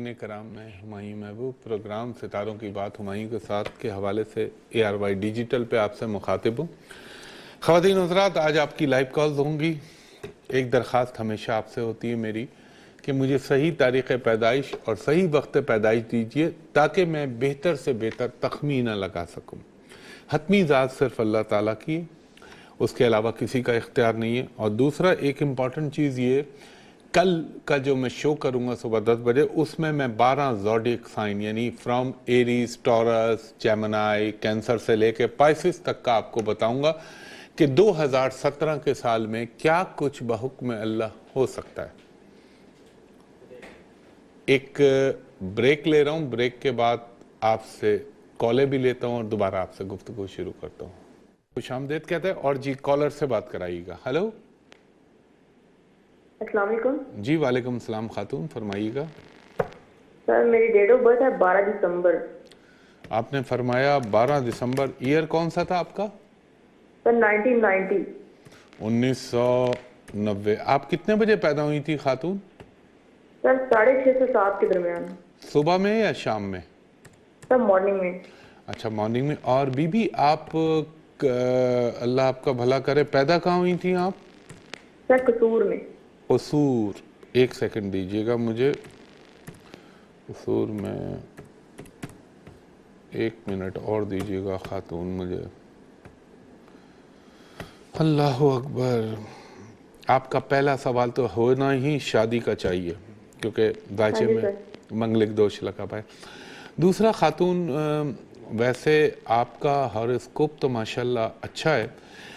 سامعین کرام، میں ہمایوں محبوب پروگرام ستاروں کی بات ہمایوں کے ساتھ کے حوالے سے ARY ڈیجیٹل پہ آپ سے مخاطب ہوں۔ خواتین حضرات، آج آپ کی لائیو کالز ہوں گی۔ ایک درخواست ہمیشہ آپ سے ہوتی ہے میری کہ مجھے صحیح تاریخ پیدائش اور صحیح وقت پیدائش دیجیے تاکہ میں بہتر سے بہتر تخمینہ لگا سکوں۔ حتمی ذات صرف اللہ تعالیٰ کی، اس کے علاوہ کسی کا اختیار نہیں ہے۔ اور دوسرا ایک امپورٹنٹ چیز یہ، کل کا جو میں شو کروں گا صبح 10 بجے، اس میں 12 زوڈیک سائن یعنی from arrays, Taurus, Gemini, cancer سے لے کے پائسس تک کا آپ کو بتاؤں گا کہ 2017 کے سال میں کیا کچھ بحکم اللہ ہو سکتا ہے۔ ایک بریک لے رہا ہوں، بریک کے بعد آپ سے کالیں بھی لیتا ہوں اور دوبارہ آپ سے گفتگو شروع کرتا ہوں۔ خوش آمدید کہتے ہیں اور جی کالر سے بات کرائیے گا۔ ہلو، السلام علیکم۔ جی وعلیکم السلام خاتون، فرمائیے گا۔ سر میری ڈیٹ آف برتھ ہے 12 دسمبر۔ آپ نے فرمایا 12 دسمبر، ایئر کون سا تھا آپ کا؟ سر 1990۔ 1990۔ آپ کتنے بجے پیدا ہوئی تھی خاتون؟ سر 6:30 سے 7 کے درمیان۔ صبح میں یا شام میں؟ سر مارننگ میں۔ اچھا مارننگ میں۔ اور بی بی آپ اللہ آپ کا بھلا کرے، پیدا کہاں ہوئی تھیں آپ؟ سر قصور میں۔ قصور، ایک سیکنڈ دیجیے گا مجھے، قصور میں ایک منٹ اور دیجیے گا خاتون مجھے۔ اللہ اکبر۔ آپ کا پہلا سوال تو ہونا ہی شادی کا چاہیے کیونکہ دائچے میں منگلک دوش لگا پائے۔ دوسرا خاتون، ویسے آپ کا ہاروسکوپ تو ماشاءاللہ اچھا ہے،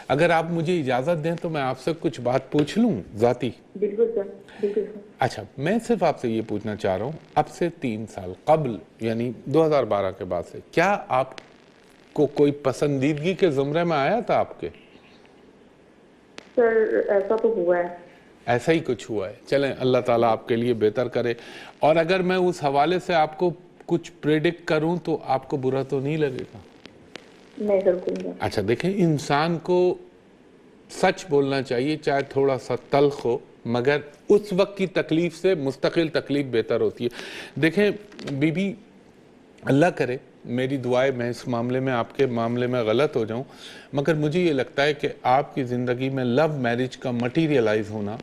اگر آپ مجھے اجازت دیں تو میں آپ سے کچھ بات پوچھ لوں ذاتی؟ بالکل سر، بالکل سر۔ اچھا، میں صرف آپ سے یہ پوچھنا چاہ رہا ہوں، اب سے 3 سال قبل یعنی 2012 کے بعد سے کیا آپ کو کوئی پسندیدگی کے زمرے میں آیا تھا آپ کے؟ سر ایسا تو ہوا ہے۔ ایسا ہی کچھ ہوا ہے، چلیں اللہ تعالیٰ آپ کے لیے بہتر کرے۔ اور اگر میں اس حوالے سے آپ کو کچھ پریڈکٹ کروں تو آپ کو برا تو نہیں لگے گا؟ نہیں سر، کوئی نہیں۔ اچھا دیکھیں، انسان کو سچ بولنا چاہیے چاہے تھوڑا سا تلخ ہو، مگر اس وقت کی تکلیف سے مستقل تکلیف بہتر ہوتی ہے۔ دیکھیں بی بی، اللہ کرے میری دعائیں میں اس معاملے میں آپ کے معاملے میں غلط ہو جاؤں، مگر مجھے یہ لگتا ہے کہ آپ کی زندگی میں لو میرج کا مٹیریلائز ہونا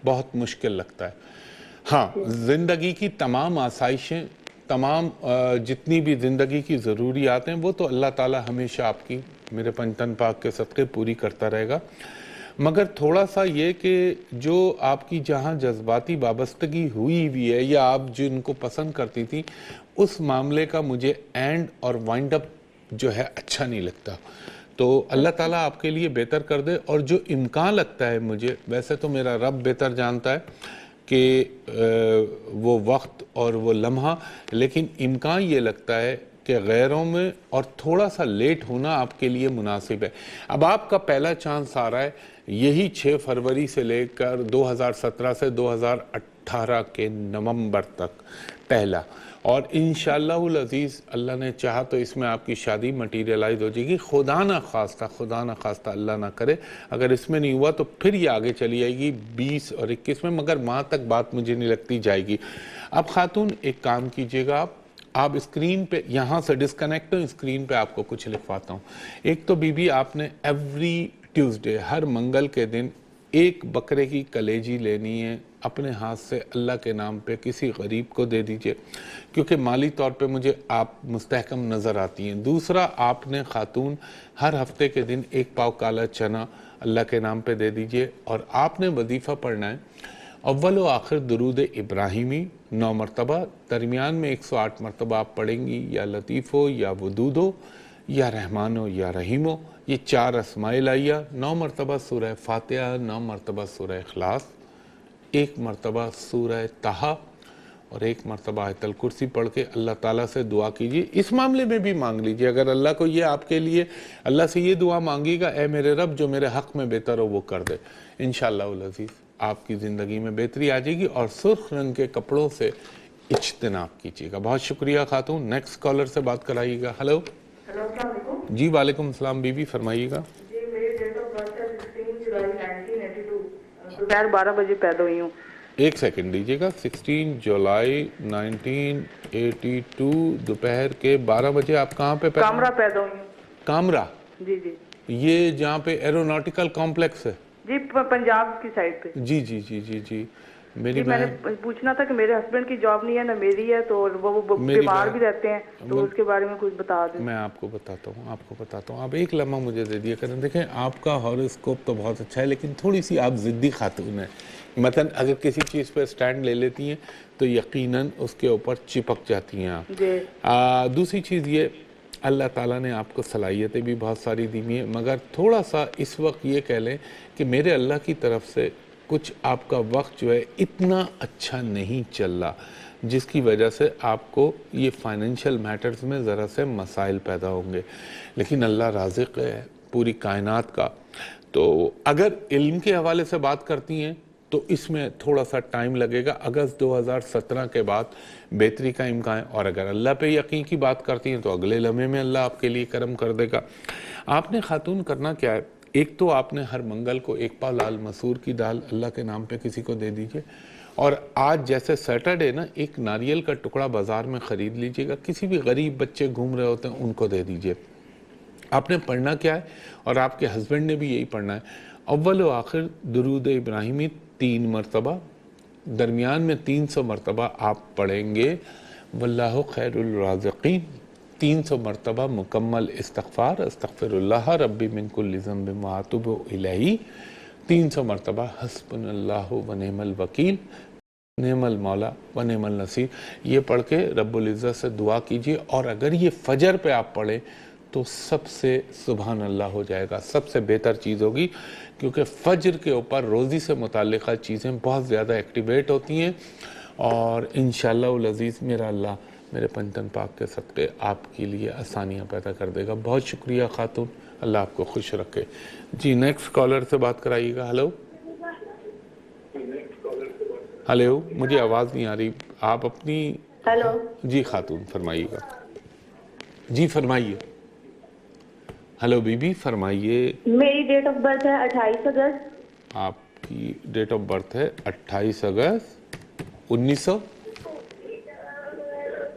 بہت مشکل لگتا ہے۔ ہاں، زندگی کی تمام آسائشیں، تمام جتنی بھی زندگی کی ضروریات ہیں وہ تو اللہ تعالیٰ ہمیشہ آپ کی میرے پنجتن پاک کے صدقے پوری کرتا رہے گا، مگر تھوڑا سا یہ کہ جو آپ کی جہاں جذباتی وابستگی ہوئی بھی ہے یا آپ جن کو پسند کرتی تھی، اس معاملے کا مجھے اینڈ اور وائنڈ اپ جو ہے اچھا نہیں لگتا۔ تو اللہ تعالیٰ آپ کے لیے بہتر کر دے، اور جو امکان لگتا ہے مجھے، ویسے تو میرا رب بہتر جانتا ہے کہ وہ وقت اور وہ لمحہ، لیکن امکان یہ لگتا ہے کہ غیروں میں اور تھوڑا سا لیٹ ہونا آپ کے لیے مناسب ہے۔ اب آپ کا پہلا چانس آ رہا ہے یہی 6 فروری سے لے کر 2017 سے 2018 کے نومبر تک پہلا، اور انشاءاللہ العزیز اللہ نے چاہا تو اس میں آپ کی شادی مٹیریلائز ہو جائے گی۔ خدا نہ خواستہ اللہ نہ کرے اگر اس میں نہیں ہوا تو پھر یہ آگے چلی جائے گی 20 اور 21 میں، مگر وہاں تک بات مجھے نہیں لگتی جائے گی۔ اب خاتون ایک کام کیجئے گا، آپ اسکرین پہ یہاں سے ڈسکنیکٹ ہوں، اسکرین پہ آپ کو کچھ لکھواتا ہوں۔ ایک تو بی بی آپ نے ایوری ٹیوزڈے، ہر منگل کے دن ایک بکرے کی کلیجی لینی ہے، اپنے ہاتھ سے اللہ کے نام پہ کسی غریب کو دے دیجئے، کیونکہ مالی طور پہ مجھے آپ مستحکم نظر آتی ہیں۔ دوسرا، آپ نے خاتون ہر ہفتے کے دن 1 پاؤ کالا چنا اللہ کے نام پہ دے دیجئے، اور آپ نے وظیفہ پڑھنا ہے اول و آخر درود ابراہیمی 9 مرتبہ، درمیان میں 108 مرتبہ آپ پڑھیں گی، یا لطیف ہو یا ودود ہو یا رحمان ہو یا رحیم ہو، یہ 4 اسماء الہیہ، 9 مرتبہ سورہ فاتحہ، 9 مرتبہ سورہ اخلاص، 1 مرتبہ سورہ طٰہٰ اور 1 مرتبہ آیت الکرسی پڑھ کے اللہ تعالیٰ سے دعا کیجیے۔ اس معاملے میں بھی مانگ لیجیے، اگر اللہ کو یہ آپ کے لیے اللہ سے یہ دعا مانگی گا، اے میرے رب جو میرے حق میں بہتر ہو وہ کر دے، انشاءاللہ العزیز آپ کی زندگی میں بہتری آ جائے گی، اور سرخ رنگ کے کپڑوں سے اجتناب کیجیے گا۔ بہت شکریہ خاتون، نیکسٹ کالر سے بات کرائیے گا۔ ہلو، السلام علیکم۔ جی وعلیکم السلام بی بی، فرمائیے گا۔ جی میری ڈیٹ آف برتھ ہے 16 جولائی 1982، دوپہر 12 بجے پیدا ہوئی ہوں۔ ایک سیکنڈ دیجیے گا. 16 جولائی 1982 دوپہر کے 12 بجے آپ کہاں پہ پیدا؟ کامرا پیدا ہوئی ہوں. کامرا؟ جی جی یہ جہاں پہ ایروناٹیکل کمپلیکس ہے؟ جی پنجاب کی سائڈ پہ. جی جی جی جی جی. میری میں نے بہن پوچھنا تھا کہ میرے ہسبینڈ کی جاب نہیں ہے نہ میری ہے، تو وہ بیمار بھی رہتے ہیں، تو اس کے بارے میں کچھ بتا دیں. میں آپ کو بتاتا ہوں آپ ایک لمحہ مجھے دے دیا کریں. دیکھیں آپ کا ہاروسکوپ تو بہت اچھا ہے، لیکن تھوڑی سی آپ ضدی خاتون ہیں. مثلا اگر کسی چیز پہ سٹینڈ لے لیتی ہیں تو یقیناً اس کے اوپر چپک جاتی ہیں آپ. جی. دوسری چیز یہ، اللہ تعالیٰ نے آپ کو صلاحیتیں بھی بہت ساری دی ہیں، مگر تھوڑا سا اس وقت یہ کہہ لیں کہ میرے اللہ کی طرف سے کچھ آپ کا وقت جو ہے اتنا اچھا نہیں چل رہا، جس کی وجہ سے آپ کو یہ فائنینشیل میٹرز میں ذرا سے مسائل پیدا ہوں گے. لیکن اللہ رازق ہے پوری کائنات کا. تو اگر علم کے حوالے سے بات کرتی ہیں تو اس میں تھوڑا سا ٹائم لگے گا. اگست 2017 کے بعد بہتری کا امکان ہے. اور اگر اللہ پہ یقین کی بات کرتی ہیں تو اگلے لمحے میں اللہ آپ کے لیے کرم کر دے گا. آپ نے خاتون کرنا کیا ہے، ایک تو آپ نے ہر منگل کو 1 پاؤ لال مسور کی دال اللہ کے نام پہ کسی کو دے دیجئے. اور آج جیسے سیٹرڈے نا، ایک ناریل کا ٹکڑا بازار میں خرید لیجئے گا، کسی بھی غریب بچے گھوم رہے ہوتے ہیں ان کو دے دیجئے. آپ نے پڑھنا کیا ہے، اور آپ کے ہسبینڈ نے بھی یہی پڑھنا ہے. اول و آخر درود ابراہیمی 3 مرتبہ، درمیان میں 300 مرتبہ آپ پڑھیں گے واللہ خیر الرازقین. 300 مرتبہ مکمل استغفار، استغفر اللہ ربی من کل ذنب واتوب الیہ. 300 مرتبہ حسبنا اللہ و نعم الوکیل، نعم المولا و نعم النصیر. یہ پڑھ کے رب العزت سے دعا کیجئے. اور اگر یہ فجر پہ آپ پڑھیں تو سب سے سبحان اللہ ہو جائے گا، سب سے بہتر چیز ہوگی، کیونکہ فجر کے اوپر روزی سے متعلقہ چیزیں بہت زیادہ ایکٹیویٹ ہوتی ہیں. اور انشاءاللہ العزیز میرا اللہ میرے پنجتن پاک کے صدقے آپ کے لیے آسانیاں پیدا کر دے گا. بہت شکریہ خاتون، اللہ آپ کو خوش رکھے. جی نیکسٹ کالر سے بات کرائیے گا. ہلو ہلو، مجھے آواز نہیں آ رہی. آپ اپنی ہیلو. جی خاتون فرمائیے گا. جی فرمائیے. ہلو بی بی فرمائیے. میری ڈیٹ آف برتھ ہے 28 اگست. آپ کی ڈیٹ آف برتھ ہے 28 اگست 1900.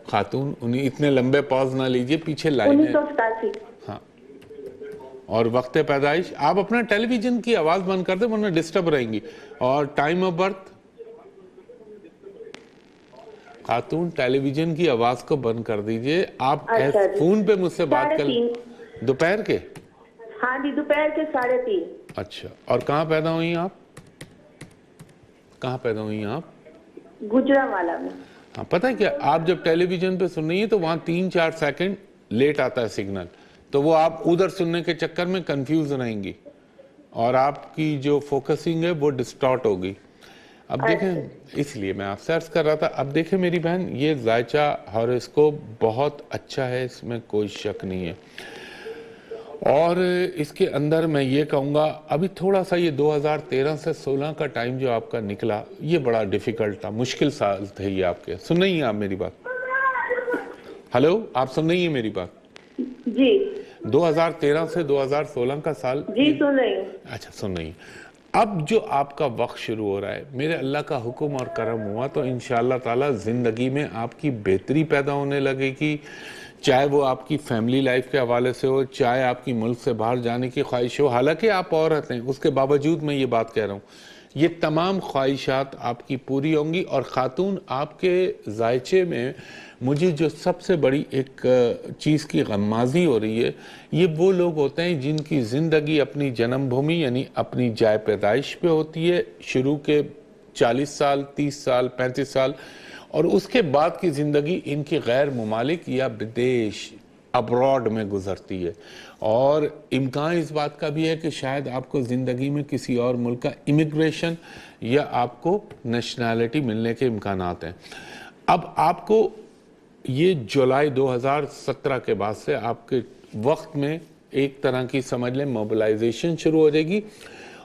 خاتون اتنے لمبے پاز نہ لیجئے، پیچھے لائن ہے. 1987. ہاں. اور وقت پیدائش آپ اپنا ٹیلی ویژن کی آواز بند کر دیں ورنہ ڈسٹرب رہیں گی. اور ٹائم آف برتھ، خاتون ٹیلی ویژن کی آواز کو بند کر دیجئے. آپ فون پہ مجھ سے بات کر دوپہر کے. ہاں جی دوپہر کے 3:30. اچھا. اور کہاں پیدا ہوئی آپ؟ کہاں پیدا ہوئی آپ؟ گجرانوالہ میں. ہاں پتہ ہے کیا، آپ جب ٹیلی ویژن پہ سن رہی ہیں تو وہاں 3-4 سیکنڈ لیٹ آتا ہے سگنل، تو وہ آپ ادھر سننے کے چکر میں کنفیوز رہیں گی اور آپ کی جو فوکسنگ ہے وہ ڈسٹارٹ ہوگی. اب دیکھیں، اس لیے میں آپ سے عرض کر رہا تھا. اب دیکھیں میری بہن، یہ ذائچہ ہاروسکوپ بہت اچھا ہے، اس میں کوئی شک نہیں ہے. اور اس کے اندر میں یہ کہوں گا ابھی تھوڑا سا یہ 2013 سے 16 کا ٹائم جو آپ کا نکلا یہ بڑا ڈیفیکلٹ تھا، مشکل سال تھے یہ آپ کے. سن رہی ہیں آپ میری بات؟ ہلو، آپ سن رہی ہیں میری بات؟ جی. 2013 سے 2016 کا سال. جی سن رہی ہوں. اچھا سن رہی ہیں. اب جو آپ کا وقت شروع ہو رہا ہے، میرے اللہ کا حکم اور کرم ہوا تو انشاءاللہ تعالی زندگی میں آپ کی بہتری پیدا ہونے لگے گی. چاہے وہ آپ کی فیملی لائف کے حوالے سے ہو، چاہے آپ کی ملک سے باہر جانے کی خواہش ہو. حالانکہ آپ عورت ہیں، اس کے باوجود میں یہ بات کہہ رہا ہوں، یہ تمام خواہشات آپ کی پوری ہوں گی. اور خاتون آپ کے ذائچے میں مجھے جو سب سے بڑی ایک چیز کی غمازی ہو رہی ہے، یہ وہ لوگ ہوتے ہیں جن کی زندگی اپنی جنم بھومی یعنی اپنی جائے پیدائش پہ ہوتی ہے، شروع کے 40 سال 30 سال 35 سال، اور اس کے بعد کی زندگی ان کی غیر ممالک یا بدیش ابراڈ میں گزرتی ہے. اور امکان اس بات کا بھی ہے کہ شاید آپ کو زندگی میں کسی اور ملک کا امیگریشن یا آپ کو نیشنلٹی ملنے کے امکانات ہیں. اب آپ کو یہ جولائی 2017 کے بعد سے آپ کے وقت میں ایک طرح کی سمجھ لیں موبلائزیشن شروع ہو جائے گی.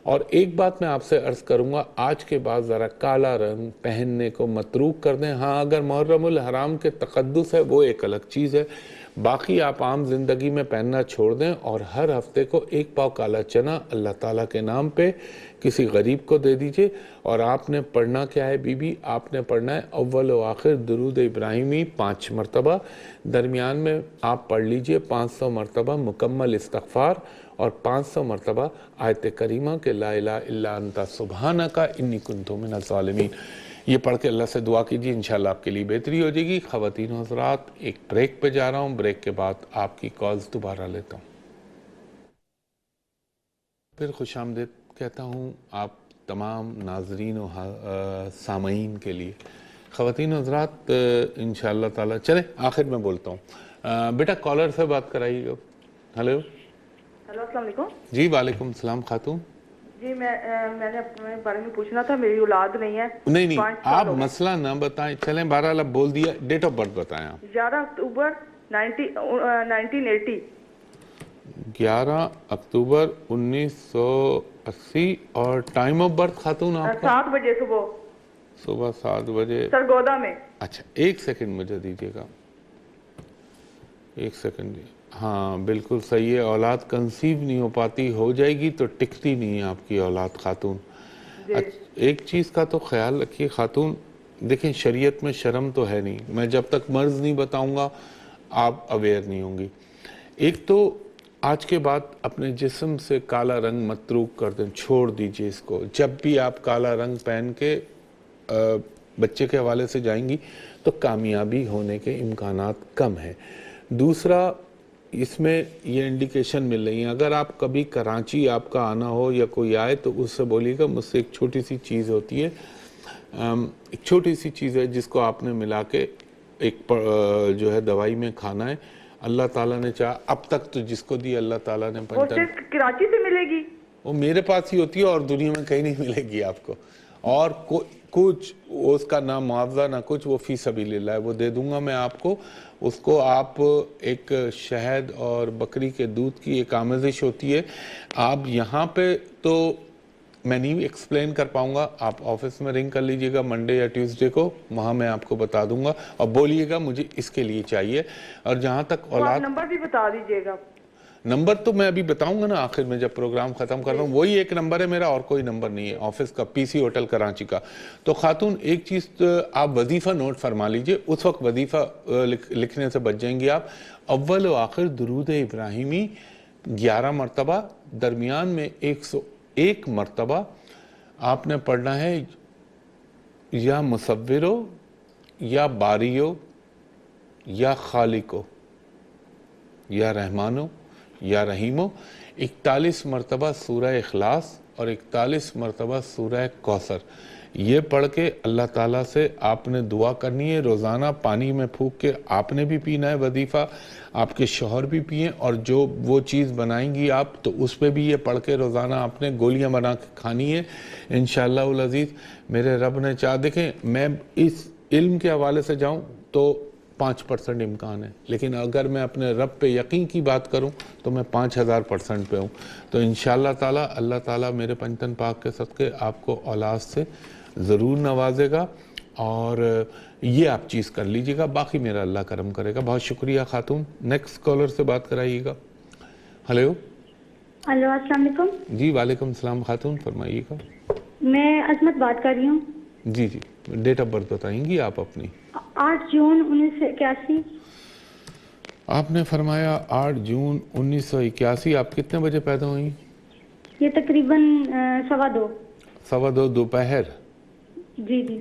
اور ایک بات میں آپ سے عرض کروں گا، آج کے بعد ذرا کالا رنگ پہننے کو متروک کر دیں. ہاں اگر محرم الحرام کے تقدس ہے وہ ایک الگ چیز ہے، باقی آپ عام زندگی میں پہننا چھوڑ دیں اور ہر ہفتے کو 1 پاؤ کالا چنا اللہ تعالیٰ کے نام پہ کسی غریب کو دے دیجئے. اور آپ نے پڑھنا کیا ہے بی بی؟ آپ نے پڑھنا ہے اول و آخر درود ابراہیمی 5 مرتبہ. درمیان میں آپ پڑھ لیجئے 500 مرتبہ مکمل استغفار اور 500 مرتبہ آیت کریمہ کہ لا الہ الا انت سبحانک انی کنت من الظالمین. یہ پڑھ کے اللہ سے دعا کیجیے، انشاءاللہ آپ کے لیے بہتری ہو جائے گی. خواتین و حضرات، ایک بریک پہ جا رہا ہوں، بریک کے بعد آپ کی کالز دوبارہ لیتا ہوں. پھر خوش آمدید کہتا ہوں آپ تمام ناظرین و سامعین کے لیے. خواتین و حضرات، انشاءاللہ تعالی چلیں آخر میں بولتا ہوں. بیٹا کالر سے بات کرائیے گا. ہلو السلام علیکم. جی وعلیکم السلام خاتون. جی میں نے اپنے بارے میں پوچھنا تھا، میری اولاد نہیں ہے. نہیں آپ مسئلہ نہ بتائیں، چلیں بہرحال اب بول دیا. ڈیٹ آف برتھ بتائیں آپ. 11 اکتوبر 1980. 11 اکتوبر 1980. اور ٹائم آف برتھ خاتون آپ کا؟ 7 بجے صبح 7 بجے سرگودا میں. اچھا 1 سیکنڈ مجھے دیجیے گا، 1 سیکنڈ. ہاں بالکل صحیح ہے. اولاد کنسیو نہیں ہو پاتی، ہو جائے گی تو ٹکتی نہیں ہے آپ کی اولاد خاتون. ایک چیز کا تو خیال رکھیے خاتون، دیکھیں شریعت میں شرم تو ہے نہیں. میں جب تک مرض نہیں بتاؤں گا آپ اویئر نہیں ہوں گی. ایک تو آج کے بعد اپنے جسم سے کالا رنگ متروک کر دیں، چھوڑ دیجئے اس کو. جب بھی آپ کالا رنگ پہن کے بچے کے حوالے سے جائیں گی تو کامیابی ہونے کے امکانات کم ہیں. دوسرا اس میں یہ انڈیکیشن مل رہی ہیں، اگر آپ کبھی کراچی آپ کا آنا ہو یا کوئی آئے تو اس سے بولیے گا مجھ سے ایک چھوٹی سی چیز ہوتی ہے، ایک چھوٹی سی چیز ہے جس کو آپ نے ملا کے ایک جو ہے دوائی میں کھانا ہے. اللہ تعالیٰ نے چاہا اب تک تو جس کو دی اللہ تعالیٰ نے وہ صرف کراچی سے ملے گی؟ وہ میرے پاس ہی ہوتی ہے اور دنیا میں کہیں نہیں ملے گی آپ کو. اور کچھ اس کا نہ معاوضہ نہ کچھ، وہ فی سبیل اللہ ہے، وہ دے دوں گا میں آپ کو. اس کو آپ ایک شہد اور بکری کے دودھ کی ایک آمیزش ہوتی ہے. آپ یہاں پہ تو میں نہیں ایکسپلین کر پاؤں گا، آپ آفس میں رنگ کر لیجئے گا منڈے یا ٹیوزڈے کو، وہاں میں آپ کو بتا دوں گا اور بولیے گا مجھے اس کے لیے چاہیے. اور جہاں تک اولاد، نمبر بھی بتا دیجئے گا. نمبر تو میں ابھی بتاؤں گا نا آخر میں جب پروگرام ختم کر رہا ہوں. وہی ایک نمبر ہے میرا، اور کوئی نمبر نہیں ہے آفس کا، پی سی ہوٹل کراچی کا. تو خاتون ایک چیز آپ وظیفہ نوٹ فرما لیجئے، اس وقت وظیفہ لکھنے سے بچ جائیں گی آپ. اول و آخر درود ابراہیمی 11 مرتبہ، درمیان میں 101 مرتبہ آپ نے پڑھنا ہے. یا مصورو یا باریو یا خالقو یا رحمانو یا رحیمو. 41 مرتبہ سورہ اخلاص اور 41 مرتبہ سورہ کوثر. یہ پڑھ کے اللہ تعالیٰ سے آپ نے دعا کرنی ہے. روزانہ پانی میں پھونک کے آپ نے بھی پینا ہے وظیفہ، آپ کے شوہر بھی پئیں، اور جو وہ چیز بنائیں گی آپ تو اس پہ بھی یہ پڑھ کے روزانہ آپ نے گولیاں بنا کے کھانی ہے انشاءاللہ العزیز. میرے رب نے چاہ، دیکھیں میں اس علم کے حوالے سے جاؤں تو 5% امکان ہے، لیکن اگر میں اپنے رب پہ یقین کی بات کروں تو میں 5000% پہ ہوں. تو انشاءاللہ تعالی اللہ تعالیٰ میرے پنجتن پاک کے صدقے آپ کو اولاد سے ضرور نوازے گا. اور یہ آپ چیز کر لیجئے گا، باقی میرا اللہ کرم کرے گا. بہت شکریہ خاتون. نیکسٹ کالر سے بات کرائیے گا. ہلو السلام علیکم. جی وعلیکم السلام خاتون، فرمائیے گا. میں عظمت بات کر رہی ہوں. جی ڈیٹ آف برتھ بتائیں گی آپ اپنی؟ 8 جون 1981. آپ نے فرمایا 8 جون 1981. آپ کتنے بجے پیدا ہوئی؟ یہ تقریباً 2:15. 2:15 دوپہر؟ جی.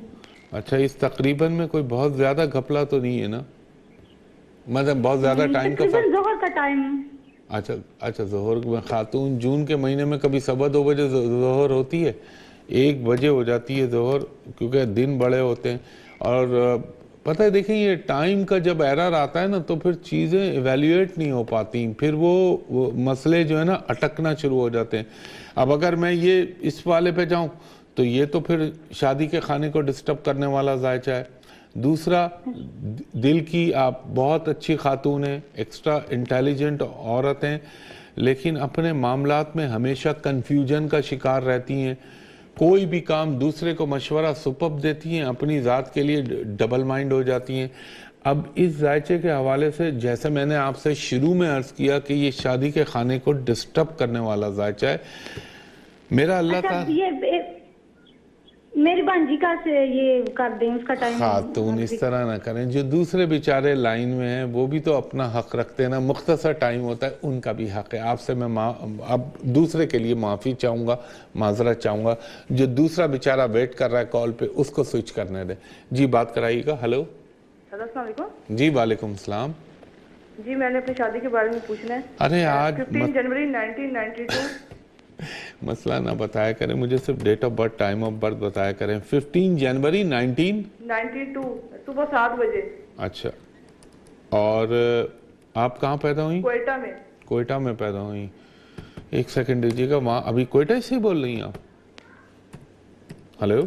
اچھا، اس تقریباً میں کوئی بہت زیادہ گھپلا تو نہیں ہے نا؟ مطلب بہت زیادہ ٹائم کا تقریباً ظہر کا ٹائم. اچھا ظہر میں. خاتون جون کے مہینے میں کبھی 2:15 بجے ظہر ہوتی ہے؟ 1 بجے ہو جاتی ہے ظہر، کیونکہ دن بڑے ہوتے ہیں. اور پتہ ہے دیکھیں یہ ٹائم کا جب ایرر آتا ہے نا تو پھر چیزیں ایویلیویٹ نہیں ہو پاتی، پھر وہ مسئلے جو ہے نا اٹکنا شروع ہو جاتے ہیں. اب اگر میں یہ اس والے پہ جاؤں تو یہ تو پھر شادی کے خانے کو ڈسٹرب کرنے والا ذائچہ ہے. دوسرا، دل کی آپ بہت اچھی خاتون ہیں، ایکسٹرا انٹیلیجنٹ عورت ہیں، لیکن اپنے معاملات میں ہمیشہ کنفیوژن کا شکار رہتی ہیں. کوئی بھی کام دوسرے کو مشورہ سپرب دیتی ہیں، اپنی ذات کے لیے ڈبل مائنڈ ہو جاتی ہیں. اب اس ذائچے کے حوالے سے جیسے میں نے آپ سے شروع میں عرض کیا کہ یہ شادی کے کھانے کو ڈسٹرب کرنے والا ذائچہ ہے. میرا اللہ اچھا تعالی یہ میری بانجی کا سے یہ کر دیں اس کا ٹائم. خاتون اس طرح نہ کریں. جو دوسرے بیچارے لائن میں ہیں وہ بھی تو اپنا حق رکھتے ہیں نا. مختصر ٹائم ہوتا ہے, ان کا بھی حق ہے. آپ سے میں اب دوسرے کے لیے معافی چاہوں گا, معذرت چاہوں گا. جو دوسرا بیچارہ ویٹ کر رہا ہے کال پہ, اس کو سوئچ کرنے دیں. جی بات کرائیے گا. ہلو السلام علیکم. جی وعلیکم السلام. جی میں نے اپنی شادی کے بارے میں پوچھنا ہے. ارے آج 15 جنوری 1992. مسئلہ نہ بتایا کریں مجھے, صرف date of birth, time of birth بتایا کریں. 15 جنوری 1992 صبح 7 بجے. اچھا, اور آپ کہاں پیدا ہوئیں؟ کوئٹہ میں. کوئٹہ میں پیدا ہوئیں. ایک سیکنڈ دیجیے گا. وہاں ابھی کوئٹہ سے بول رہی ہیں آپ؟ ہلو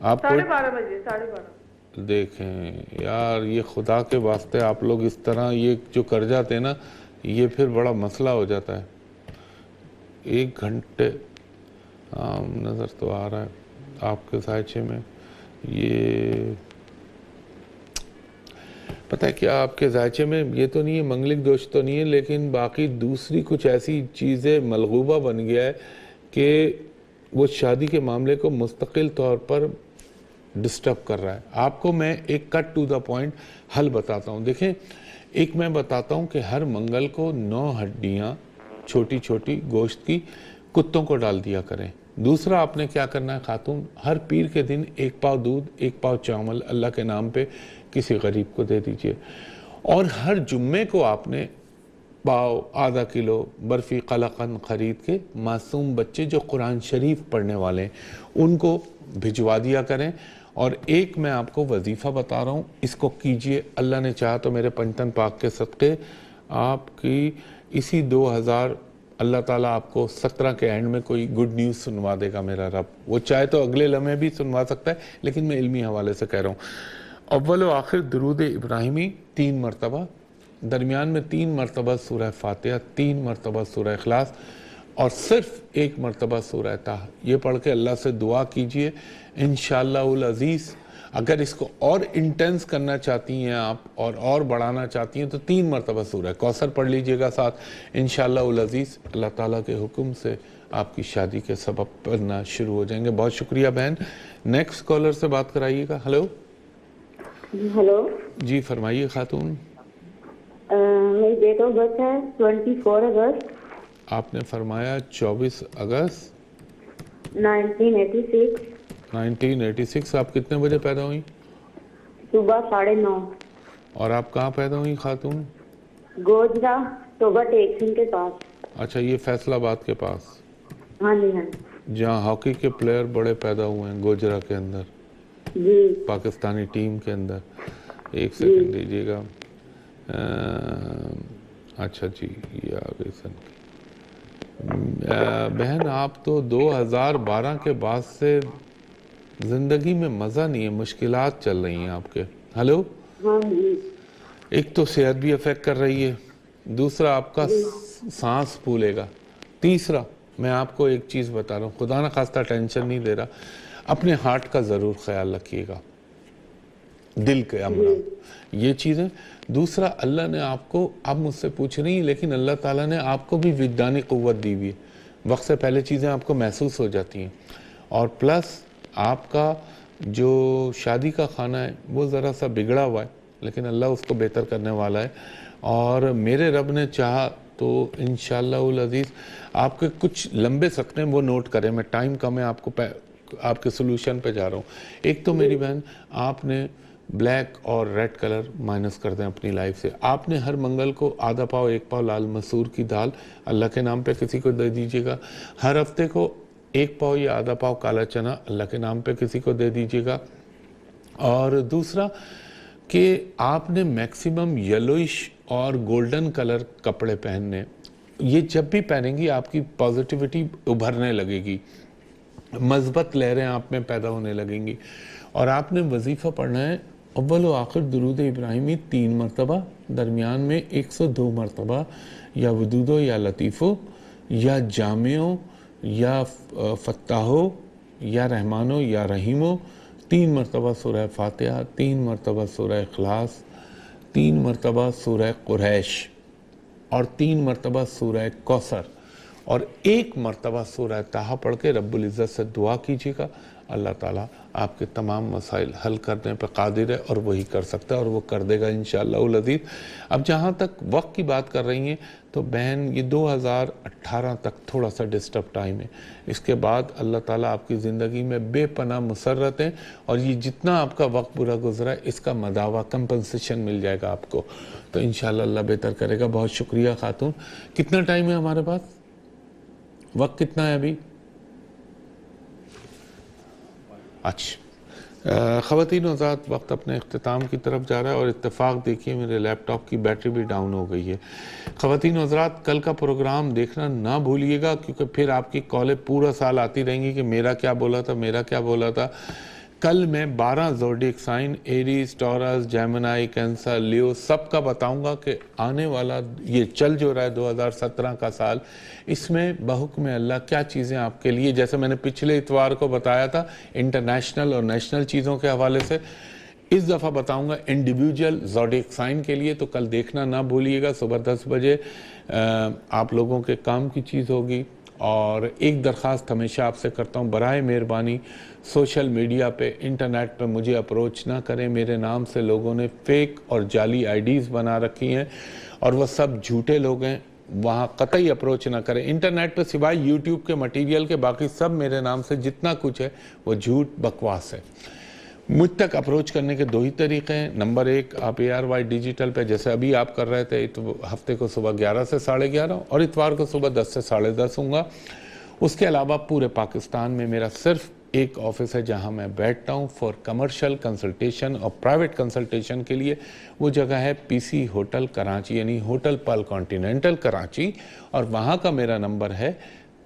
آپ 12:30 بجے. 12:30. دیکھیں یار, یہ خدا کے واسطے آپ لوگ اس طرح یہ جو کر جاتے ہیں نا, یہ پھر بڑا مسئلہ ہو جاتا ہے. 1 گھنٹے نظر تو آ رہا ہے آپ کے ذائچے میں. یہ پتہ ہے کیا آپ کے ذائچے میں یہ تو نہیں ہے, منگلک دوش تو نہیں ہے, لیکن باقی دوسری کچھ ایسی چیزیں ملغوبہ بن گیا ہے کہ وہ شادی کے معاملے کو مستقل طور پر ڈسٹرب کر رہا ہے. آپ کو میں ایک کٹ ٹو دا پوائنٹ حل بتاتا ہوں. دیکھیں, ایک میں بتاتا ہوں کہ ہر منگل کو 9 ہڈیاں چھوٹی چھوٹی گوشت کی کتوں کو ڈال دیا کریں. دوسرا آپ نے کیا کرنا ہے خاتون, ہر پیر کے دن 1 پاؤ دودھ 1 پاؤ چاول اللہ کے نام پہ کسی غریب کو دے دیجئے. اور ہر جمعے کو آپ نے پاؤ آدھا کلو برفی قلقند خرید کے معصوم بچے جو قرآن شریف پڑھنے والے ہیں ان کو بھجوا دیا کریں. اور ایک میں آپ کو وظیفہ بتا رہا ہوں, اس کو کیجئے. اللہ نے چاہا تو میرے پنجتن پاک کے صدقے آپ کی اسی 2000 اللہ تعالیٰ آپ کو 17 کے اینڈ میں کوئی گڈ نیوز سنوا دے گا میرا رب. وہ چاہے تو اگلے لمحے بھی سنوا سکتا ہے, لیکن میں علمی حوالے سے کہہ رہا ہوں. اول و آخر درود ابراہیمی 3 مرتبہ, درمیان میں 3 مرتبہ سورہ فاتحہ, 3 مرتبہ سورہ اخلاص, اور صرف 1 مرتبہ سورہ طٰہٰ. یہ پڑھ کے اللہ سے دعا کیجئے. انشاءاللہ العزیز اگر اس کو اور انٹینس کرنا چاہتی ہیں آپ اور بڑھانا چاہتی ہیں تو 3 مرتبہ سورہ کوثر پڑھ لیجئے گا ساتھ. انشاءاللہ العزیز اللہ تعالیٰ کے حکم سے آپ کی شادی کے سبب پڑھنا شروع ہو جائیں گے. بہت شکریہ بہن. نیکسٹ کالر سے بات کرائیے گا. ہلو ہلو جی فرمائیے خاتون. میری ڈیٹ آف برتھ ہے 24 اگست. آپ نے فرمایا 24 اگست 1986. 1986. آپ کتنے بجے پیدا ہوئیں؟ صبح 9:30. اور آپ کہاں پیدا ہوئیں خاتون؟ گوجرا توبہ ٹیک سنگھ کے پاس. اچھا, یہ فیصل آباد کے پاس. ہاں جی ہاں جہاں ہاکی کے پلیئر بڑے پیدا ہوئے ہیں, گوجرا کے اندر, جی. پاکستانی ٹیم کے اندر. ایک سیکنڈ دیجیے گا. اچھا جی, یہ آگے سن. بہن آپ تو 2012 کے بعد سے زندگی میں مزہ نہیں ہے, مشکلات چل رہی ہیں آپ کے. ہلو ہاں جی. ایک تو صحت بھی افیکٹ کر رہی ہے, دوسرا آپ کا سانس پھولے گا, تیسرا میں آپ کو ایک چیز بتا رہا ہوں, خدا نہ خواستہ ٹینشن نہیں دے رہا, اپنے ہارٹ کا ضرور خیال رکھیے گا, دل کے امراض, یہ چیزیں. دوسرا اللہ نے آپ کو, آپ مجھ سے پوچھ رہی ہیں, لیکن اللہ تعالیٰ نے آپ کو بھی وجدانی قوت دی ہوئی ہے. وقت سے پہلے چیزیں آپ کو محسوس ہو جاتی ہیں. اور پلس آپ کا جو شادی کا کھانا ہے وہ ذرا سا بگڑا ہوا ہے, لیکن اللہ اس کو بہتر کرنے والا ہے. اور میرے رب نے چاہا تو انشاءاللہ العزیز آپ کے کچھ لمبے صدقے وہ نوٹ کریں. میں ٹائم کم ہے, آپ کے سلوشن پہ جا رہا ہوں. ایک تو میری بہن, آپ نے بلیک اور ریڈ کلر مائنس کر دیں اپنی لائف سے. آپ نے ہر منگل کو آدھا پاؤ 1 پاؤ لال مسور کی دال اللہ کے نام پہ کسی کو دے دیجیے گا. ہر ہفتے کو 1 پاؤ یا آدھا پاؤ کالا چنا اللہ کے نام پہ کسی کو دے دیجیے گا. اور دوسرا کہ آپ نے میکسیمم یلوئش اور گولڈن کلر کپڑے پہننے, یہ جب بھی پہنیں گی آپ کی پازیٹیوٹی ابھرنے لگے گی, مثبت لہریں آپ میں پیدا ہونے لگیں گی. اور آپ نے وظیفہ پڑھنا ہے اول و آخر درود ابراہیمی 3 مرتبہ, درمیان میں 102 مرتبہ یا ودودو یا لطیفو یا جامعو یا فتاحو یا رحمانو یا رحیمو, 3 مرتبہ سورہ فاتحہ, 3 مرتبہ سورہ اخلاص, 3 مرتبہ سورہ قریش اور 3 مرتبہ سورہ کوثر اور 1 مرتبہ سورہ طٰہٰ پڑھ کے رب العزت سے دعا کیجیے گا. اللہ تعالیٰ آپ کے تمام مسائل حل کرنے پہ قادر ہے اور وہی کر سکتا ہے اور وہ کر دے گا انشاءاللہ العزیز. اب جہاں تک وقت کی بات کر رہی ہیں تو بہن یہ 2018 تک تھوڑا سا ڈسٹرب ٹائم ہے. اس کے بعد اللہ تعالیٰ آپ کی زندگی میں بے پناہ مسرت ہیں اور یہ جتنا آپ کا وقت برا گزرا ہے اس کا مداوع کمپنسیشن مل جائے گا آپ کو. تو انشاءاللہ اللہ بہتر کرے گا. بہت شکریہ خاتون. کتنا ٹائم ہے ہمارے پاس؟ وقت کتنا ہے ابھی؟ اچھا خواتین و حضرات، وقت اپنے اختتام کی طرف جا رہا ہے اور اتفاق دیکھیے میرے لیپ ٹاپ کی بیٹری بھی ڈاؤن ہو گئی ہے. خواتین و حضرات کل کا پروگرام دیکھنا نہ بھولیے گا کیونکہ پھر آپ کی کالیں پورا سال آتی رہیں گی کہ میرا کیا بولا تھا میرا کیا بولا تھا. کل میں 12 zodiac sign Aries, Taurus, Gemini, cancer, Leo سب کا بتاؤں گا کہ آنے والا یہ چل جو رہا ہے 2017 کا سال، اس میں بحکم اللہ کیا چیزیں آپ کے لیے، جیسے میں نے پچھلے اتوار کو بتایا تھا انٹرنیشنل اور نیشنل چیزوں کے حوالے سے، اس دفعہ بتاؤں گا انڈیویجول زوڈیک سائن کے لیے. تو کل دیکھنا نہ بھولیے گا. صبح 10 بجے آپ لوگوں کے کام کی چیز ہوگی. اور ایک درخواست ہمیشہ آپ سے کرتا ہوں، برائے مہربانی سوشل میڈیا پہ، انٹرنیٹ پہ مجھے اپروچ نہ کریں. میرے نام سے لوگوں نے فیک اور جعلی آئی ڈیز بنا رکھی ہیں اور وہ سب جھوٹے لوگ ہیں. وہاں قطعی اپروچ نہ کریں. انٹرنیٹ پہ سوائے یوٹیوب کے مٹیریل کے باقی سب میرے نام سے جتنا کچھ ہے وہ جھوٹ بکواس ہے. مجھ تک اپروچ کرنے کے 2 ہی طریقے ہیں. نمبر 1، آپ ARY ڈیجیٹل پہ جیسے ابھی آپ کر رہے تھے، تو ہفتے کو صبح 11 سے 11:30 اور اتوار کو صبح 10 سے 10:30 ہوں گا. اس کے علاوہ پورے پاکستان میں میرا صرف ایک آفس ہے جہاں میں بیٹھتا ہوں فار کمرشل کنسلٹیشن اور پرائیویٹ کنسلٹیشن کے لیے. وہ جگہ ہے PC ہوٹل کراچی، یعنی ہوٹل پل کانٹیننٹل کراچی، اور وہاں کا میرا نمبر ہے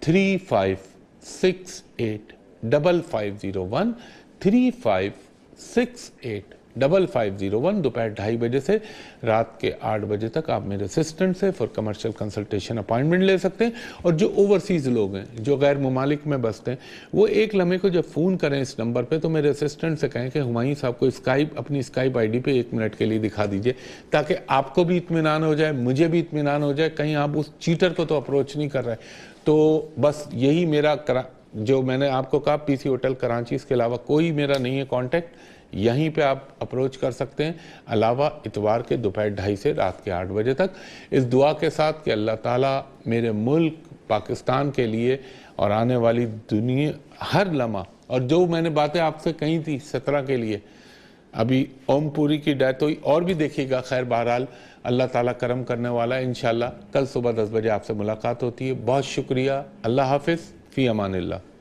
35685501 35685501. دوپہر 2:30 بجے سے رات کے 8 بجے تک آپ میرے اسسٹنٹ سے فار کمرشل کنسلٹیشن اپائنٹمنٹ لے سکتے ہیں. اور جو اوورسیز لوگ ہیں، جو غیر ممالک میں بستے ہیں، وہ ایک لمحے کو جب فون کریں اس نمبر پہ تو میرے اسسٹنٹ سے کہیں کہ ہمایوں صاحب کو اپنی اسکائپ آئی ڈی پہ 1 منٹ کے لیے دکھا دیجئے، تاکہ آپ کو بھی اطمینان ہو جائے، مجھے بھی اطمینان ہو جائے کہیں آپ اس چیٹر کو تو اپروچ نہیں کر رہے. تو بس یہی میرا جو میں نے آپ کو کہا PC ہوٹل کراچی، اس کے علاوہ کوئی میرا نہیں ہے کانٹیکٹ. یہیں پہ آپ اپروچ کر سکتے ہیں، علاوہ اتوار کے دوپہر 2:30 سے رات کے 8 بجے تک. اس دعا کے ساتھ کہ اللہ تعالیٰ میرے ملک پاکستان کے لیے اور آنے والی دنیا ہر لمحہ، اور جو میں نے باتیں آپ سے کہی تھی 17 کے لیے، ابھی اوم پوری کی ڈیتھ ہوئی اور بھی دیکھیے گا. خیر بہرحال اللہ تعالیٰ کرم کرنے والا ہے. انشاءاللہ کل صبح 10 بجے آپ سے ملاقات ہوتی ہے. بہت شکریہ. اللہ حافظ. فی امان اللہ.